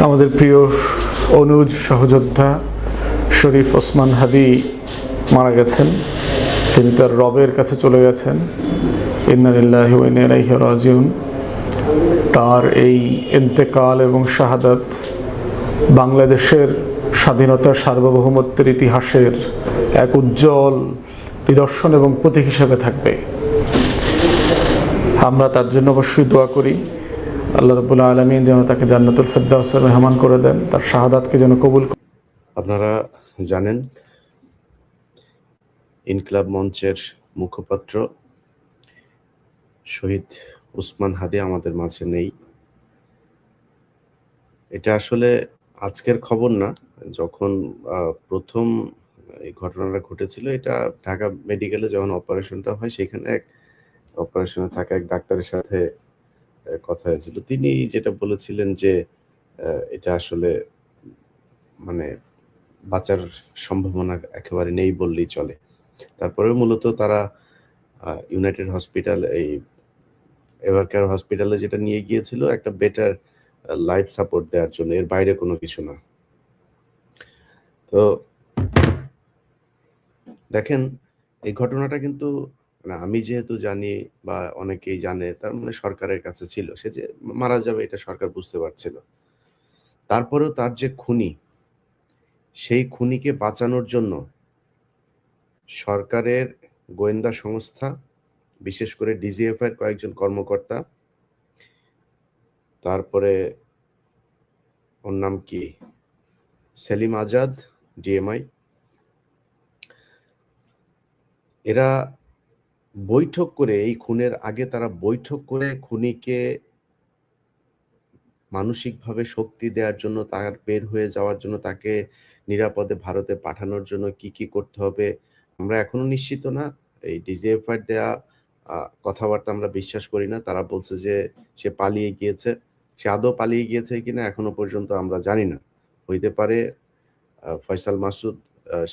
আমাদের প্রিয় অনুজ সহযোদ্ধা শরীফ ওসমান হাদি মারা গেছেন। তিনি তার রবের কাছে চলে গেছেন। ইন্না লিল্লাহি ওয়া ইন্না ইলাইহি রাজিউন। তার এই ইন্তেকাল এবং শাহাদাত বাংলাদেশের স্বাধীনতার সার্বভৌমত্বের ইতিহাসের এক উজ্জ্বল নিদর্শন এবং প্রতীক হিসেবে থাকবে। আমরা তার জন্য অবশ্যই দোয়া করি, আল্লাহ রাব্বুল আলামিন যেন তাকে জান্নাতুল ফেরদাউসের মেহমান করে দেন, তার শাহাদাতকে যেন কবুল করেন। আপনারা জানেন, ইনকিলাব মঞ্চের মুখপাত্র শহীদ ওসমান হাদি আমাদের মাঝে নেই। এটা আসলে আজকের খবর না। যখন প্রথম এই ঘটনাটা ঘটেছিল, এটা ঢাকা মেডিকেলে যখন অপারেশনটা হয়, সেখানে এক অপারেশনে থাকা এক ডাক্তারের সাথে কথা হয়েছিল। তিনি যেটা বলেছিলেন যে এটা আসলে মানে বাঁচার সম্ভাবনা একেবারে নেই বললেই চলে। তারপরেও মূলত তারা ইউনাইটেড হসপিটাল, এই এভারকেয়ার হসপিটালে যেটা নিয়ে গিয়েছিল একটা বেটার লাইফ সাপোর্ট দেওয়ার জন্য, এর বাইরে কোনো কিছু না। তো দেখেন, এই ঘটনাটা কিন্তু আমি যেহেতু জানি বা অনেকেই জানে, তার মানে সরকারের কাছে ছিল। সে যে মারা যাবে এটা সরকার বুঝতে পারছিল। তারপরেও তার যে খুনি, সেই খুনিকে বাঁচানোর জন্য সরকারের গোয়েন্দা সংস্থা, বিশেষ করে ডিজিএফআই এর কয়েকজন কর্মকর্তা, তারপরে ওর নাম কি, সেলিম আজাদ, ডিএমআই, এরা বৈঠক করে, এই খুনের আগে তারা বৈঠক করে খুনিকে মানসিকভাবে শক্তি দেওয়ার জন্য, তার বের হয়ে যাওয়ার জন্য, তাকে নিরাপদে ভারতে পাঠানোর জন্য কি কি করতে হবে আমরা এখনো নিশ্চিত না। এই ডিজিএফআই এর দেয়া কথাবার্তা আমরা বিশ্বাস করি না। তারা বলছে যে সে পালিয়ে গিয়েছে। সে আদৌ পালিয়ে গিয়েছে কিনা এখনো পর্যন্ত আমরা জানি না। হইতে পারে ফয়সাল মাসুদ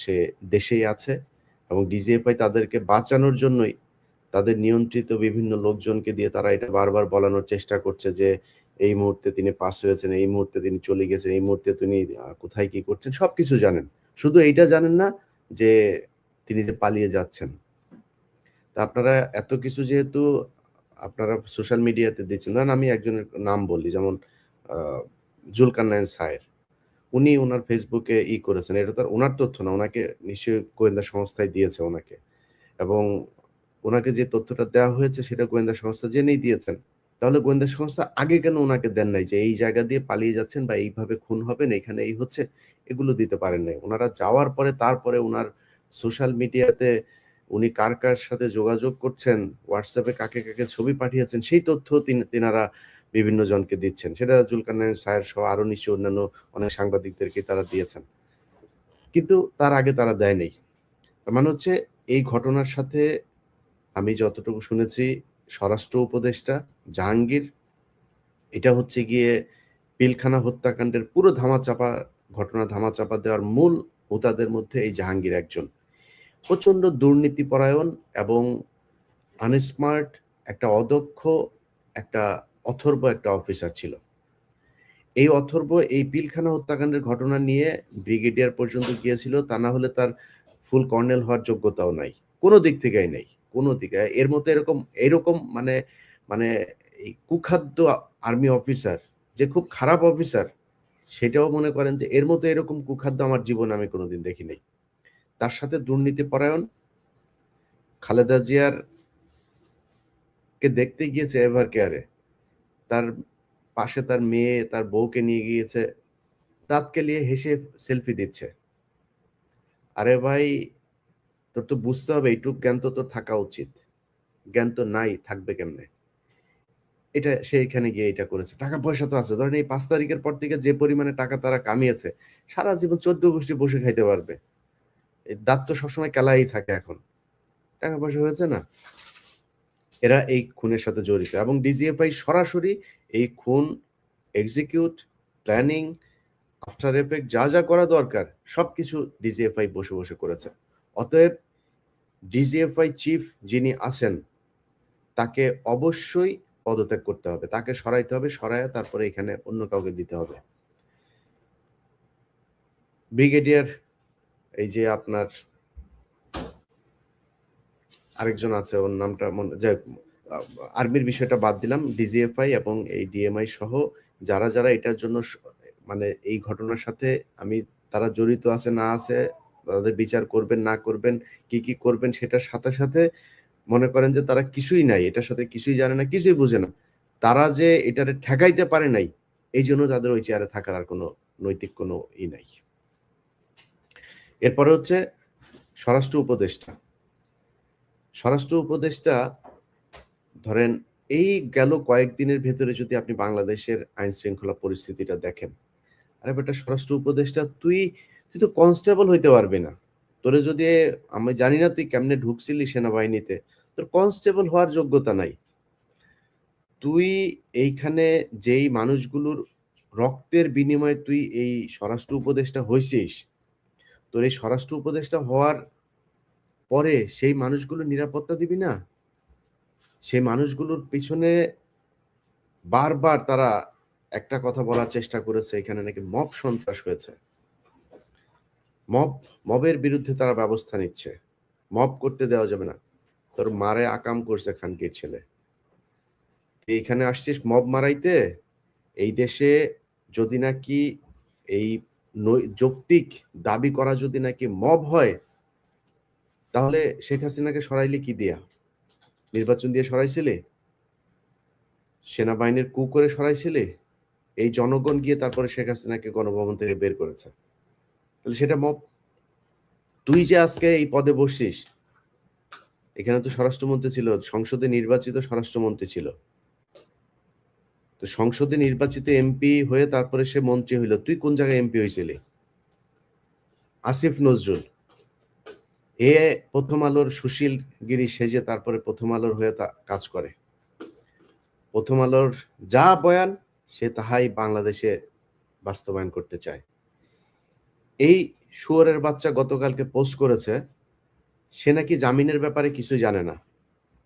সে দেশেই আছে এবং ডিজিএফআই তাদেরকে বাঁচানোর জন্যই তাদের নিয়ন্ত্রিত বিভিন্ন লোকজনকে দিয়ে তারা এটা বারবার বলানোর চেষ্টা করছে যে এই মুহূর্তে তিনি পাস হয়েছেন, এই মুহূর্তে তিনি চলে গেছেন, এই মুহূর্তে তিনি কোথায় কি করছেন সবকিছু জানেন। শুধু এইটা জানেন না যে তিনি যে পালিয়ে যাচ্ছেন। তা আপনারা এত কিছু যেহেতু আপনারা সোশ্যাল মিডিয়াতে দিচ্ছেন, ধরেন আমি একজনের নাম বলি, যেমন জুলকারনাইন সায়ের। উনি ওনার ফেসবুকে করেছেন, এটা তো আর ওনার তথ্য না, ওনাকে নিশ্চয়ই গোয়েন্দা সংস্থায় দিয়েছে ওনাকে, এবং ওনাকে যে তথ্যটা দেওয়া হয়েছে সেটা গোয়েন্দা সংস্থা জেনেই দিয়েছেন। তাহলে গোয়েন্দা সংস্থা আগে কেন ওনাকে দেন নাই যে এই জায়গা দিয়ে পালিয়ে যাচ্ছেন বা এইভাবে খুন হবেন, এখানে এই হচ্ছে, এগুলো দিতে পারেন নাই। ওনারা যাওয়ার পরে তারপরে ওনার সোশ্যাল মিডিয়াতে উনি কার কার সাথে যোগাযোগ করছেন, হোয়াটসঅ্যাপে কাকে কাকে ছবি পাঠিয়েছেন, সেই তথ্য তিনারা বিভিন্ন জনকে দিচ্ছেন। সেটা জুলকারনাইন সায়ের সহ আরো নিশ্চয়ই অন্যান্য অনেক সাংবাদিকদেরকে তারা দিয়েছেন, কিন্তু তার আগে তারা দেয় নাই। মানে হচ্ছে এই ঘটনার সাথে আমি যতটুকু শুনেছি, স্বরাষ্ট্র উপদেষ্টা জাহাঙ্গীর, এটা হচ্ছে গিয়ে পিলখানা হত্যাকাণ্ডের পুরো ঘটনা ধামাচাপা দেওয়ার মূল হোতাদের মধ্যে এই জাহাঙ্গীর একজন। প্রচণ্ড দুর্নীতিপরায়ণ এবং আনস্মার্ট, একটা অদক্ষ, একটা অথর্ব একটা অফিসার ছিল। এই অথর্ব এই পিলখানা হত্যাকাণ্ডের ঘটনা নিয়ে ব্রিগেডিয়ার পর্যন্ত গিয়েছিল, তা না হলে তার ফুল কর্নেল হওয়ার যোগ্যতাও নাই, কোনো দিক থেকেই নেই, কোনো দিকে। এর মতো এরকম মানে মানে এই কুখাদ্য আর্মি অফিসার, যে খুব খারাপ অফিসার, সেটাও মনে করেন যে এর মতো এরকম কুখাদ্য আমার জীবনে আমি কোনোদিন দেখি নাই। তার সাথে দুর্নীতিপরায়ণ, খালেদা জিয়ার কে দেখতে গিয়েছে এভার কেয়ারে, তার পাশে তার মেয়ে, তার বউকে নিয়ে গিয়েছে, দাঁত কেলিয়ে হেসে সেলফি দিচ্ছে। আরে ভাই, তোর তো বুঝতে হবে, এইটুক জ্ঞান তো তোর থাকা উচিত। জ্ঞান তো নাই, থাকবে কেমনে? এটা সে এখানে গিয়ে এটা করেছে। টাকা পয়সা তো আছে, ধরেন এই 5 তারিখের পর থেকে যে পরিমাণে টাকা তারা কামিয়েছে, সারা জীবন 14 গোষ্ঠী বসে খাইতে পারবে। এই দাঁত তো সবসময় কেলাই থাকে। এখন টাকা পয়সা হয়েছে না, এরা এই খুনের সাথে জড়িত এবং ডিজিএফআই সরাসরি এই খুন এক্সিকিউট, প্ল্যানিং, আফটার এফেক্ট যা যা করা দরকার সবকিছু ডিজিএফআই বসে বসে করেছে। অতএব ডিজিএফআই চিফ যিনি আছেন, তাকে অবশ্যই পদত্যাগ করতে হবে, তাকে সরাইতে হবে, সরাইয়া তারপরে এখানে অন্য কাউকে দিতে হবে। ব্রিগেডিয়ার এই যে আপনার আরেকজন আছে, ওর নামটা যে আর্মির বিষয়টা বাদ দিলাম, ডিজিএফআই এবং এই ডিএমআই সহ যারা যারা এটার জন্য মানে এই ঘটনার সাথে তারা জড়িত আছে না আছে, তাদের বিচার করবেন না করবেন, কি কি করবেন, সেটার সাথে সাথে মনে করেন যে তারা কিছুই নাই, এটার সাথে কিছুই জানে না, কিছুই বুঝে না, তারা যে এটারে ঠেকাইতে পারে নাই, এই জন্য তাদের ওই চেয়ারে থাকার আর কোনো নৈতিক কোনো নাই। এরপরে হচ্ছে স্বরাষ্ট্র উপদেষ্টা। স্বরাষ্ট্র উপদেষ্টা ধরেন এই গেল কয়েকদিনের ভেতরে যদি আপনি বাংলাদেশের আইন শৃঙ্খলা পরিস্থিতিটা দেখেন, আরে বেটা স্বরাষ্ট্র উপদেষ্টা তুই তো কনস্টেবল হইতে পারবি না, তোরে যদি, আমি জানি না তুই কেমনে ঢুকছিলি সেনাবাহিনীতে, তোর কনস্টেবল হওয়ার যোগ্যতা নাই। তুই এইখানে যেই মানুষগুলোর রক্তের বিনিময়ে তুই এই স্বরাষ্ট্র উপদেষ্টা হয়েছিস, তোর এই স্বরাষ্ট্র উপদেষ্টা হওয়ার পরে সেই মানুষগুলোর নিরাপত্তা দিবি না? সেই মানুষগুলোর পিছনে বারবার তারা একটা কথা বলার চেষ্টা করেছে, এখানে নাকি মব সন্ত্রাস হয়েছে, মবের বিরুদ্ধে তারা ব্যবস্থা নিচ্ছে, মব করতে দেওয়া যাবে না। তোর মারে আকাম করছে খানকির ছেলে, এইখানে আসছিস মব মারাইতে? এই দেশে যদি নাকি এই যৌক্তিক দাবি করা যদি নাকি মব হয়, তাহলে শেখ হাসিনাকে সরাইলি কি দিয়া? নির্বাচন দিয়ে সরাইছিলে? সেনাবাহিনীর কু করে সরাইছিলে? এই জনগণ গিয়ে তারপরে শেখ হাসিনাকে গণভবন থেকে বের করেছে, তাহলে সেটা মব? তুই যে আজকে এই পদে বসছিস, এখানে তো স্বরাষ্ট্রমন্ত্রী ছিল, সংসদে নির্বাচিত স্বরাষ্ট্রমন্ত্রী ছিল, তো সংসদে নির্বাচিত এমপি হয়ে তারপরে সে মন্ত্রী হইল, তুই কোন জায়গায় এমপি হয়েছিলি? আসিফ নজরুল এ প্রথম আলোর সুশীলগিরি সেজে তারপরে প্রথম আলোর হয়ে কাজ করে, প্রথম আলোর যা বয়ান সে তাহাই বাংলাদেশে বাস্তবায়ন করতে চায়। এই শুয়োরের বাচ্চা গতকালকে পোস্ট করেছে সে নাকি জামিনের ব্যাপারে কিছু জানে না,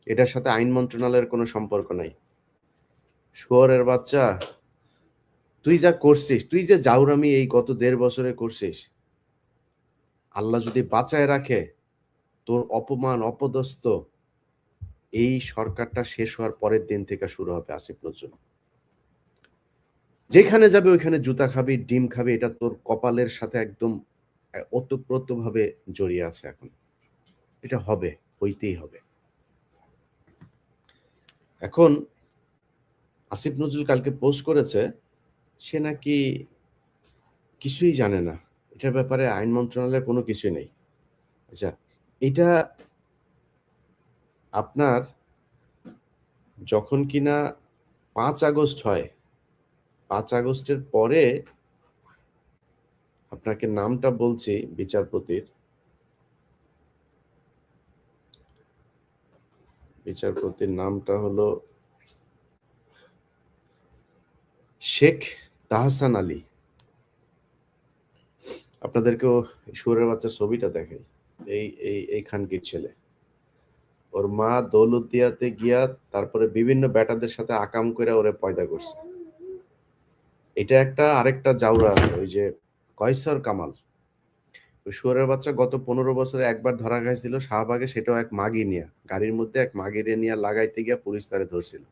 এটার সাথে আইন মন্ত্রণালয়ের কোনো সম্পর্ক নাই। শুয়োরের বাচ্চা, তুই যা করছিস, তুই যে জাউরামি এই গত 1.5 বছরে করছিস, আল্লাহ যদি বাঁচায় রাখে, তোর অপমান অপদস্থ এই সরকারটা শেষ হওয়ার পরের দিন থেকে শুরু হবে। আসিফ নজরুল যেখানে যাবে ওইখানে জুতা খাবি, ডিম খাবি, এটা তোর কপালের সাথে একদম ওতপ্রোতভাবে জড়িয়ে আছে। এখন এটা হবে, হইতেই হবে। এখন আসিফ নজরুল কালকে পোস্ট করেছে সে নাকি কিছুই জানে না, এটার ব্যাপারে আইন মন্ত্রণালয়ের কোনো কিছুই নেই। আচ্ছা, এটা আপনার যখন কিনা 5 আগস্ট হয়, 5 আগস্টের পরে আপনাকে নামটা বলছি বিচারপতির, নামটা হলো শেখ তাহসান আলী। আপনাদেরকেও শুয়োরের বাচ্চার ছবিটা দেখাই। এই খানকির ছেলে, ওর মা দৌলতদিয়াতে গিয়া তারপরে বিভিন্ন ব্যাটাদের সাথে আকাম করে ওরে পয়দা করছে। এটা একটা আরেকটা জাউরা আছে, ওই যে কয়সর কামাল, ওই শুয়োরের বাচ্চা গত 15 বছরে একবার ধরা খাইছিল শাহবাগে, সেটাও এক মাগি নিয়ে, গাড়ির মধ্যে এক মাগিরে নিয়ে লাগাইতে গিয়া পুলিশ তারে ধরছিল,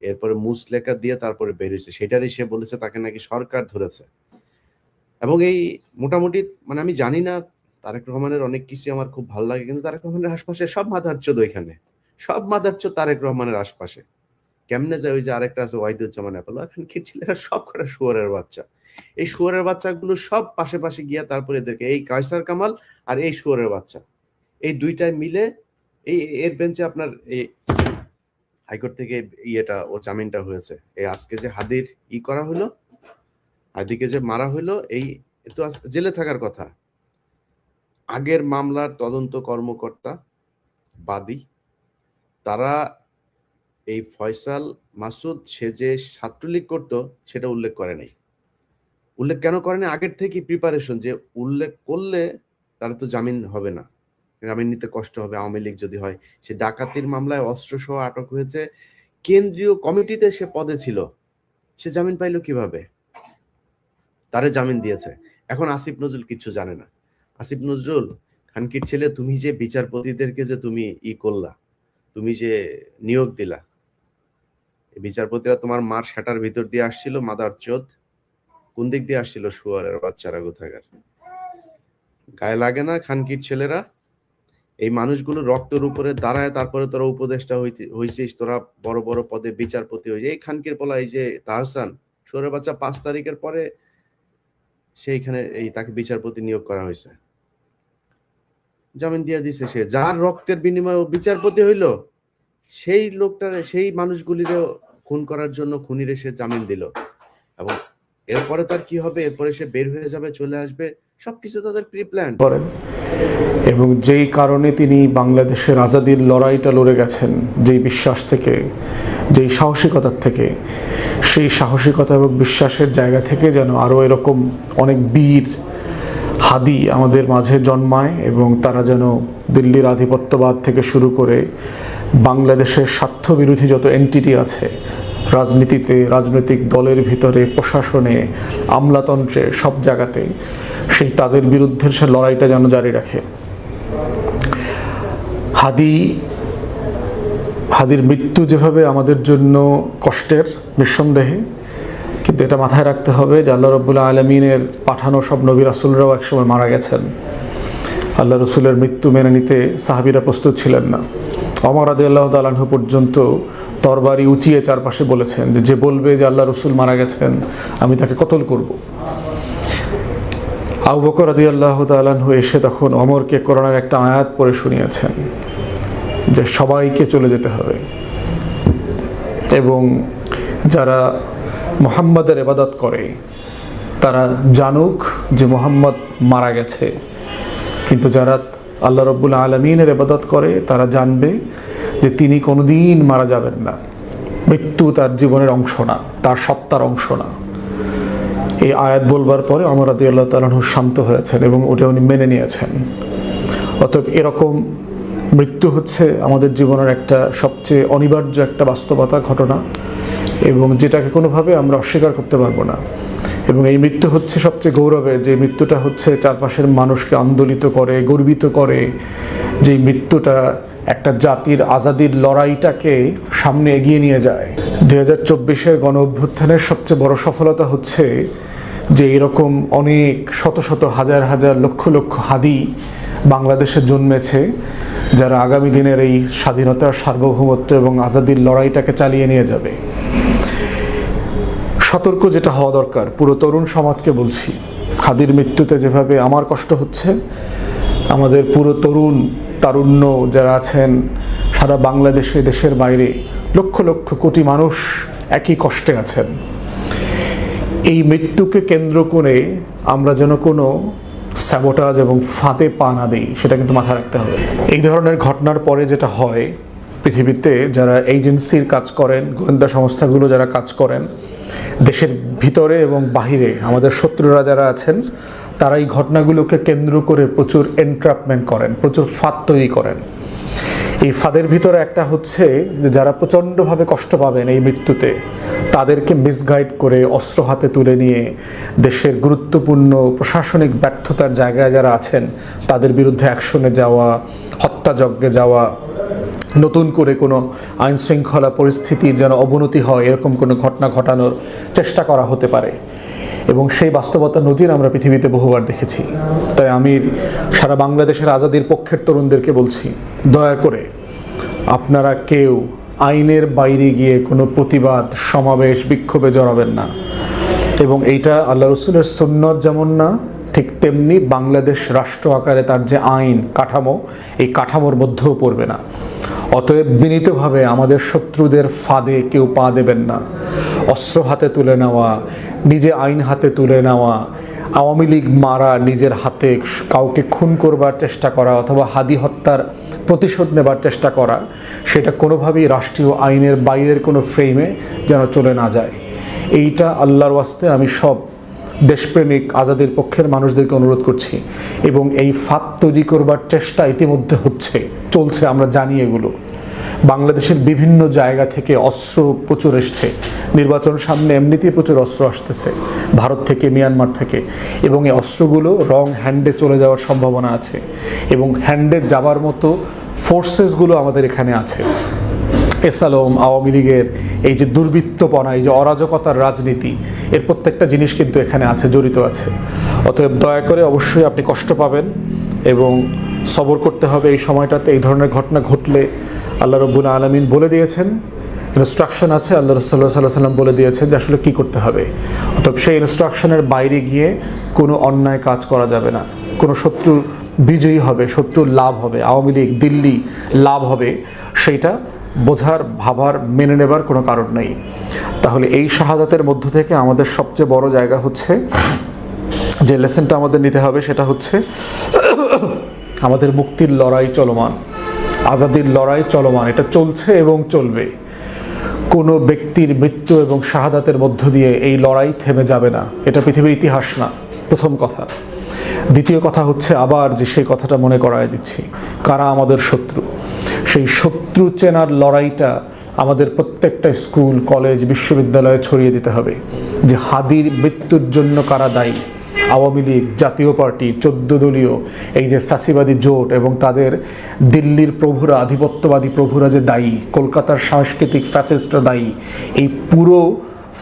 এরপরে মুসলেখা দিয়ে তারপরে বেরিয়েছে, সেটারই সে বলেছে তাকে নাকি সরকার ধরেছে। এবং এই মোটামুটি মানে আমি জানি না, তারেক রহমানের অনেক কিছু আমার খুব ভালো লাগে, কিন্তু তারেক রহমানের আশপাশে সব মাদারচোদ, ওইখানে সব মাদারচোদ তারেক রহমানের আশপাশে। কেমনে যায়? ওই যে আরেকটা আছে ওয়াহিদুজ্জামান অ্যাপোলো, এখন কি ছেলেরা সব করে শুয়োরের বাচ্চা। এই শুয়োরের বাচ্চাগুলো সব পাশে পাশে গিয়া তারপরে এদেরকে, এই কায়সার কামাল আর এই শুয়োরের বাচ্চা, এই দুইটাই মিলে এর বেঞ্চে আপনার এই হাইকোর্ট থেকে ও জামিনটা হয়েছে। এই আজকে যে হাদির করা হলো, হাদিকে যে মারা হইলো, এই তো জেলে থাকার কথা। আগের মামলার তদন্ত কর্মকর্তা বাদী, তারা এই ফয়সাল মাসুদ সে যে ছাত্রলীগ করতো সেটা উল্লেখ করে নাই। উল্লেখ কেন করে নাই? আগের থেকে প্রিপারেশন, যে উল্লেখ করলে তার তো জামিন হবে না, জামিন নিতে কষ্ট হবে আওয়ামী লীগ যদি হয়। সে ডাকাতির মামলায় অস্ত্র সহ আটক হয়েছে, কেন্দ্রীয় কমিটিতে সে পদে ছিল, সে জামিন পাইলো কিভাবে? তারে জামিন দিয়েছে। এখন আসিফ নজরুল কিচ্ছু জানে না। আসিফ নজরুল, খানকির ছেলে, তুমি যে বিচারপতিদেরকে যে তুমি করলা, তুমি যে নিয়োগ দিলা, এই বিচারপতিরা তোমার মার শাটার ভিতর দিয়ে আসছিল, মাদার চোদ, কোন দিক দিয়ে আসছিল? শুয়ারের বাচ্চারা কোথাকার। গায়ে লাগে না খানকির ছেলেরা? এই মানুষগুলো রক্তের উপরে দাঁড়ায়, তারপরে তোরা উপদেষ্টা হইছিস, তোরা বড় বড় পদে বিচারপতি হয়ে। এই খানকির পোলা, এই যে তাহসান, শুয়ারের বাচ্চা, 5 তারিখের পরে সেইখানে তাকে বিচারপতি নিয়োগ করা হয়েছে, জামিন দিয়ে দিছে। সে যার রক্তের বিনিময়ে বিচারপতি হইল, সেই লোকটারে, সেই মানুষগুলিরে খুন করার জন্য খুনিরে সে জামিন দিল। এবং এরপরে তার কি হবে? এরপরে সে বের হয়ে যাবে, চলে আসবে, সবকিছু তাদের প্রি প্ল্যান করেন। এবং যেই কারণে তিনি বাংলাদেশের আজাদির লড়াইটা লড়ে গেছেন, যেই বিশ্বাস থেকে, যেই সাহসিকতার থেকে, সেই সাহসিকতা এবং বিশ্বাসের জায়গা থেকে যেন আরও এরকম অনেক বীর হাদি আমাদের মাঝে জন্মায়, এবং তারা যেন দিল্লির আধিপত্যবাদ থেকে শুরু করে বাংলাদেশের স্বার্থবিরোধী যত এন্টিটি আছে, রাজনীতিতে, রাজনৈতিক দলের ভিতরে, প্রশাসনে, আমলাতন্ত্রে, সব জায়গাতে, সেই তাদের বিরুদ্ধে সে লড়াইটা যেন জারি রাখে। হাদির মৃত্যু যেভাবে আমাদের জন্য কষ্টের, নিঃসন্দেহে, কিন্তু এটা মাথায় রাখতে হবে যে আল্লাহ রাব্বুল আলামিনের পাঠানো সব নবী রাসূলরাও একসময় মারা গেছেন। আল্লাহ রসুলের মৃত্যু মেনে নিতে সাহাবীরা প্রস্তুত ছিলেন না। ওমর রাদিয়াল্লাহু তাআলা আনহু পর্যন্ত তরবারি উঁচিয়ে চারপাশে বলেছেন যে বলবে যে আল্লাহ রসুল মারা গেছেন, আমি তাকে কতল করব। আবু বকর রাদিয়াল্লাহু তাআলা আনহু এসে তখন ওমরকে কোরআনের একটা আয়াত পড়ে শুনিয়েছেন যে সবাইকে চলে যেতে হবে, এবং যারা মুহাম্মাদের ইবাদত করে তারা জানুক যে মুহাম্মদ মারা গেছে, কিন্তু যারা আল্লাহ রাব্বুল আলামিনের ইবাদত করে তারা জানবে যে তিনি কোনোদিন মারা যাবেন না। মৃত্যু তার জীবনের অংশ না, তার সত্তার অংশ না। এই আয়াত বলবার পরে ওমর রাদিয়াল্লাহু তাআলা আনহু শান্ত হয়েছেন এবং ওটা উনি মেনে নিয়েছেন। অতএব এরকম মৃত্যু হচ্ছে আমাদের জীবনের একটা সবচেয়ে অনিবার্য একটা বাস্তবতা, ঘটনা, এবং যেটাকে কোনোভাবে আমরা অস্বীকার করতে পারবো না। এবং এই মৃত্যু হচ্ছে সবচেয়ে গৌরবের, যে মৃত্যুটা হচ্ছে চারপাশের মানুষকে আন্দোলিত করে, গর্বিত করে, যে মৃত্যুটা একটা জাতির আজাদির লড়াইটাকে সামনে এগিয়ে নিয়ে যায়। 2024-এর গণ অভ্যুত্থানের সবচেয়ে বড় সফলতা হচ্ছে যে এরকম অনেক শত শত, হাজার হাজার, লক্ষ লক্ষ হাদি বাংলাদেশে জন্মেছে, যারা আগামী দিনের এই স্বাধীনতার, সার্বভৌমত্ব এবং আজাদির লড়াইটাকে চালিয়ে নিয়ে যাবে। সতর্ক যেটা হওয়া দরকার, পুরো তরুণ সমাজকে বলছি, হাদির মৃত্যুতে যেভাবে আমার কষ্ট হচ্ছে, আমাদের পুরো তারুণ্য যারা আছেন সারা বাংলাদেশে, দেশের বাইরে, লক্ষ লক্ষ কোটি মানুষ একই কষ্টে আছেন। এই মৃত্যুকে কেন্দ্র করে আমরা যেন কোনো স্যাবোটাজ এবং ফাঁদে পা না দিই, সেটা কিন্তু মাথায় রাখতে হবে। এই ধরনের ঘটনার পরে যেটা হয়, পৃথিবীতে যারা এজেন্সির কাজ করেন, গোয়েন্দা সংস্থাগুলো যারা কাজ করেন, দেশের ভিতরে এবং বাহিরে আমাদের শত্রুরা যারা আছেন, তারা এই ঘটনাগুলোকে কেন্দ্র করে প্রচুর এন্ট্রাপমেন্ট করেন, প্রচুর ফাঁদ তৈরি করেন। এই ফাঁদের ভিতরে একটা হচ্ছে যে যারা প্রচণ্ডভাবে কষ্ট পাবেন এই মৃত্যুতে, তাদেরকে মিসগাইড করে অস্ত্র হাতে তুলে নিয়ে দেশের গুরুত্বপূর্ণ প্রশাসনিক ব্যর্থতার জায়গায় যারা আছেন তাদের বিরুদ্ধে অ্যাকশনে যাওয়া, হত্যাযজ্ঞে যাওয়া, নতুন করে কোনো আইন শৃঙ্খলা পরিস্থিতির যেন অবনতি হয় এরকম কোনো ঘটনা ঘটানোর চেষ্টা করা হতে পারে। এবং সেই বাস্তবতা নজির আমরা পৃথিবীতে বহুবার দেখেছি। তাই আমি সারা বাংলাদেশের আজাদির পক্ষের তরুণদেরকে বলছি, দয়া করে আপনারা কেউ আইনের বাইরে গিয়ে কোনো প্রতিবাদ, সমাবেশ, বিক্ষোভে জড়াবেন না। এবং এইটা আল্লাহ রসুলের সুন্নত যেমন না, ঠিক তেমনি বাংলাদেশ রাষ্ট্র আকারে তার যে আইন কাঠামো, এই কাঠামোর মধ্যেও পড়বে না। অতএব বিনীতভাবে আমাদের শত্রুদের ফাঁদে কেউ পা দেবেন না। অস্ত্র হাতে তুলে নেওয়া, নিজে আইন হাতে তুলে নেওয়া, আওয়ামী লীগ মারা, নিজের হাতে কাউকে খুন করবার চেষ্টা করা, অথবা হাদি হত্যার প্রতিশোধ নেবার চেষ্টা করা, সেটা কোনোভাবেই রাষ্ট্রীয় আইনের বাইরের কোনো ফ্রেমে যেন চলে না যায়। এইটা আল্লাহর ওয়াস্তে আমি সব দেশপ্রেমিক আজাদের পক্ষের মানুষদেরকে অনুরোধ করছি। এবং এই ফাঁদ তৈরি করবার চেষ্টা ইতিমধ্যে চলছে, আমরা জানি এগুলো। বাংলাদেশের বিভিন্ন জায়গা থেকে অস্ত্র প্রচুর এসছে, নির্বাচন সামনে এমনিতেই প্রচুর অস্ত্র আসতেছে ভারত থেকে, মিয়ানমার থেকে, এবং এই অস্ত্রগুলো রং হ্যান্ডে চলে যাওয়ার সম্ভাবনা আছে, এবং হ্যান্ডে যাবার মতো ফোর্সেসগুলো আমাদের এখানে আছে। এসালম, আওয়ামী লীগের এই যে দুর্বৃত্তপনা, এই যে অরাজকতার রাজনীতি, এর প্রত্যেকটা জিনিস কিন্তু এখানে আছে, জড়িত আছে। অতএব দয়া করে অবশ্যই আপনি কষ্ট পাবেন এবং সবর করতে হবে এই সময়টাতে। এই ধরনের ঘটনা ঘটলে আল্লাহ রব্বুল আলামিন বলে দিয়েছেন, ইনস্ট্রাকশন আছে, আল্লাহ রাসূলুল্লাহ সাল্লাল্লাহু আলাইহি ওয়াসাল্লাম বলে দিয়েছেন যে আসলে কী করতে হবে। অতএব সেই ইনস্ট্রাকশনের বাইরে গিয়ে কোনো অন্যায় কাজ করা যাবে না। কোনো শত্রু বিজয়ী হবে, শত্রুর লাভ হবে, আওয়ামী লীগ দিল্লি লাভ হবে, সেইটা বোঝার, ভাবার, মেনে নেবার কোনো কারণ নেই। তাহলে এই শাহাদাতের মধ্য থেকে আমাদের সবচেয়ে বড় জায়গা হচ্ছে, যে লেসনটা আমাদের নিতে হবে সেটা হচ্ছে আমাদের মুক্তির লড়াই চলমান, আজাদির লড়াই চলমান, এটা চলছে এবং চলবে। কোনো ব্যক্তির মৃত্যু এবং শাহাদাতের মধ্য দিয়ে এই লড়াই থেমে যাবে না, এটা পৃথিবীর ইতিহাস না, প্রথম কথা। দ্বিতীয় কথা হচ্ছে আবার যে সেই কথাটা মনে করায় দিচ্ছি, কারা আমাদের শত্রু। সেই শত্রু চেনার লড়াইটা আমাদের প্রত্যেকটা স্কুল, কলেজ, বিশ্ববিদ্যালয়ে ছড়িয়ে দিতে হবে, যে হাদির মৃত্যুর জন্য কারা দায়ী। আওয়ামী লীগ, জাতীয় পার্টি, 14 দলীয় এই যে ফ্যাসিবাদী জোট এবং তাদের দিল্লির প্রভুরা, আধিপত্যবাদী প্রভুরা যে দায়ী, কলকাতার সাংস্কৃতিক ফ্যাসিস্টরা দায়ী, এই পুরো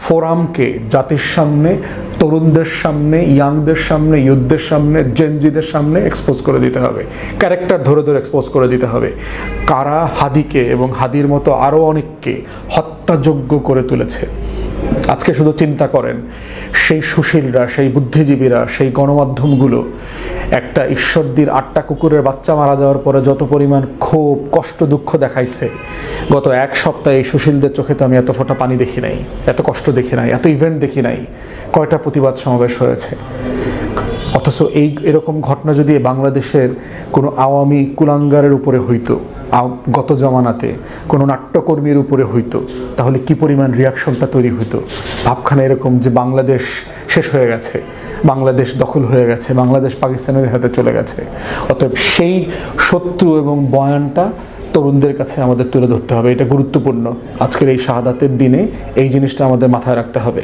ফোরামকে জাতির সামনে, তরুণদের সামনে, ইয়াংদের সামনে, ইউথদের সামনে, জেনজিদের সামনে এক্সপোজ করে দিতে হবে, ক্যারেক্টার ধরে ধরে এক্সপোজ করে দিতে হবে। কারা হাদিকে এবং হাদির মতো আরও অনেককে হত্যাযোগ্য করে তুলেছে। আজকে শুধু চিন্তা করেন, সেই সুশীলরা, সেই বুদ্ধিজীবীরা, সেই গণমাধ্যমগুলো একটা ঈশ্বরদীর 8টা কুকুরের বাচ্চা মারা যাওয়ার পরে যত পরিমাণ ক্ষোভ, কষ্ট, দুঃখ দেখাইছে, গত এক সপ্তাহে এই সুশীলদের চোখে তো আমি এত ফোঁটা পানি দেখি নাই, এত কষ্ট দেখি নাই, এত ইভেন্ট দেখি নাই। কয়টা প্রতিবাদ সমাবেশ হয়েছে। অথচ এরকম ঘটনা যদি বাংলাদেশের কোনো আওয়ামী কুলাঙ্গারের উপরে হইতো, গত জমানাতে কোনো নাট্যকর্মীর উপরে হইতো, তাহলে কি পরিমাণ রিয়াকশনটা তৈরি হইতো। ভাবখানা এরকম যে বাংলাদেশ শেষ হয়ে গেছে, বাংলাদেশ দখল হয়ে গেছে, বাংলাদেশ পাকিস্তানের হাতে চলে গেছে। অতএব সেই শত্রু এবং বয়ানটা তরুণদের কাছে আমাদের তুলে ধরতে হবে, এটা গুরুত্বপূর্ণ। আজকের এই শাহাদাতের দিনে এই জিনিসটা আমাদের মাথায় রাখতে হবে।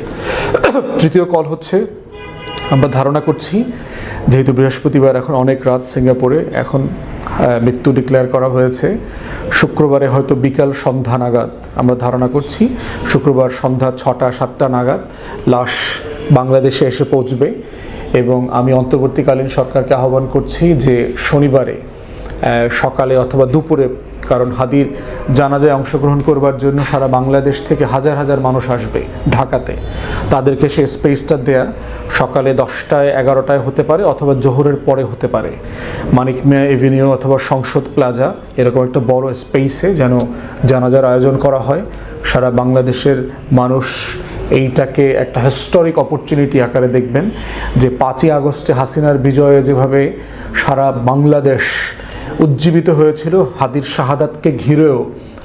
তৃতীয় কল হচ্ছে, আমরা ধারণা করছি যেহেতু বৃহস্পতিবার, এখন অনেক রাত সিঙ্গাপুরে, এখন মৃত্যু ডিক্লেয়ার করা হয়েছে। শুক্রবারে হয়তো বিকাল সন্ধ্যা নাগাদ, আমরা ধারণা করছি শুক্রবার সন্ধ্যা 6টা-7টা নাগাদ লাশ বাংলাদেশে এসে পৌঁছবে। এবং আমি অন্তর্বর্তীকালীন সরকারকে আহ্বান করছি যে শনিবারে সকালে অথবা দুপুরে, কারণ হাদির জানাজায় অংশগ্রহণ করবার জন্য সারা বাংলাদেশ থেকে হাজার হাজার মানুষ আসবে ঢাকাতে, তাদেরকে সেই স্পেসটা দেয়া সকালে 10টায় 11টায় হতে পারে, অথবা জোহরের পরে হতে পারে, মানিক মিয়া এভিনিউ অথবা সংসদ প্লাজা, এরকম একটা বড় স্পেসে যেন জানাজার আয়োজন করা হয়। সারা বাংলাদেশের মানুষ এইটাকে একটা হিস্টোরিক অপরচুনিটি আকারে দেখবেন, যে 5ই আগস্টে হাসিনার বিজয়ে যেভাবে সারা বাংলাদেশ উজ্জীবিত হয়েছিল, হাদির শাহাদাতকে ঘিরেও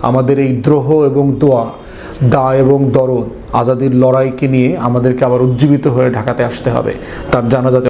আমাদের এই দ্রোহ এবং দোয়া, দায় এবং দরদ, আজাদির লড়াইকে নিয়ে আমাদেরকে আবার উজ্জীবিত হয়ে ঢাকাতে আসতে হবে, তার জানাজাতে